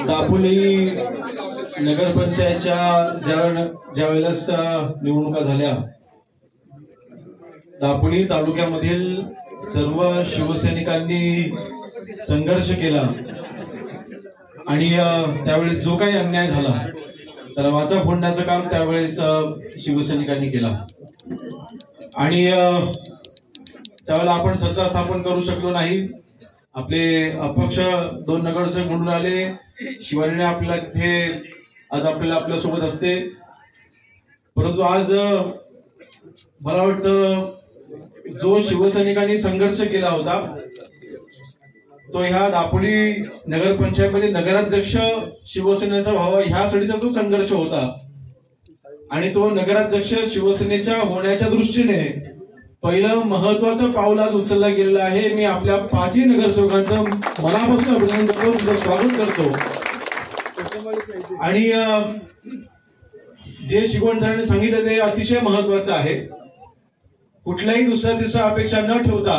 दापोली नगरपंचायतच्या ज्यावेळेस निवडणुका झाल्या, दापोली तालुक्यामधील सर्व शिवसैनिकांनी संघर्ष केला आणि त्यावेळेस जो काही अन्याय झाला त्याला वाचा फोडण्याचं काम त्यावेळेस शिवसैनिकांनी केला आणि त्यावेळेला आपण सत्ता स्थापन करू शकलो नाही। आपले अपक्ष 2 नगरसेवक म्हणून आले, शिवानीने आपल्याला तिथे आज आपल्या सोबत असते, परंतु आज मला वाटतं जो शिवसैनिकांनी संघर्ष केला होता तो ह्या दापोली नगरपंचायतमध्ये नगराध्यक्ष शिवसेनेचा व्हावा ह्यासाठीचा तो संघर्ष होता आणि तो नगराध्यक्ष शिवसेनेच्या होण्याच्या दृष्टीने पहिलं महत्वाचं पाऊल आज उचललं गेलेलं आहे। मी आपल्या 5ही नगरसेवकांचं मनापासून अभिनंदन करतो, तुमचं स्वागत करतो आणि जे शिवण सरांनी सांगितलं ते अतिशय महत्वाचं आहे। कुठल्याही दुसऱ्या तिसऱ्या अपेक्षा न ठेवता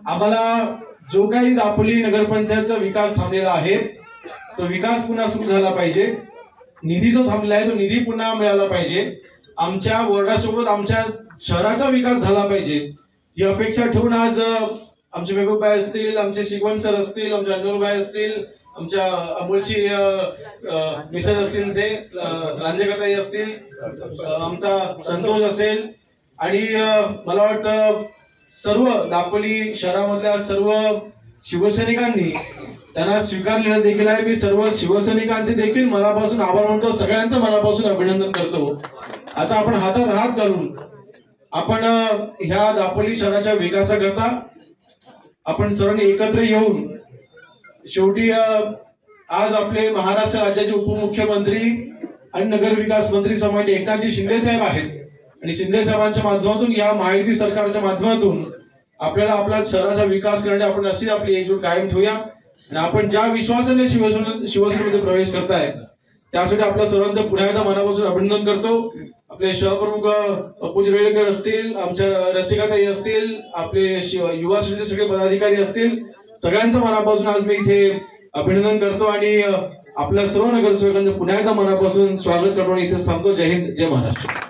आम्हाला जो काही दापोली नगरपंचायतचा विकास थांबलेला आहे तो विकास पुन्हा सुरू झाला पाहिजे, निधी जो थांबला आहे तो निधी पुन्हा मिळाला पाहिजे, आमच्या वॉर्डासोबत आमच्या शहराचा विकास झाला पाहिजे ही अपेक्षा ठेवून आज आमचे मेहबूबबाई असतील, आमचे शिगवण सर असतील, आमच्या अनूरबाई असतील, आमच्या अमोलची मिसेस असतील, ते लांजेकरताई असतील, आमचा संतोष असेल आणि मला वाटतं सर्व दापोली शहरामधल्या सर्व शिवसैनिकांनी त्यांना स्वीकारलेलं देखील आहे। मी सर्व शिवसैनिकांचे देखील मनापासून आभार मानतो, सगळ्यांचं मनापासून अभिनंदन करतो। आता आपण हातात हात घालून आपण ह्या दापोली शहराच्या विकासाकरता आपण सर्वांनी एकत्र येऊन शेवटी आज आपले महाराष्ट्र राज्याचे उपमुख्यमंत्री आणि नगर विकास मंत्री सन्माननीय एकनाथजी शिंदे साहेब आहेत आणि शिंदे साहेबांच्या माध्यमातून या महायुती सरकारच्या माध्यमातून आपल्याला आपल्या शहराचा विकास करणे आपण अशीच आपली एकजूट कायम ठेवूया आणि आपण ज्या विश्वासाने शिवसेनेमध्ये प्रवेश करताय त्यासाठी आपल्या सर्वांचं पुन्हा एकदा मनापासून अभिनंदन करतो। आपले शहरप्रमुख अप्पूजी रेळेकर असतील, आमच्या रसिकाताई असतील, आपले युवा सेनेचे सगळे पदाधिकारी असतील, सगळ्यांचं मनापासून आज मी इथे अभिनंदन करतो आणि आपल्या सर्व नगरसेवकांचं पुन्हा एकदा मनापासून स्वागत करतो आणि इथेच थांबतो। जय हिंद, जय महाराष्ट्र।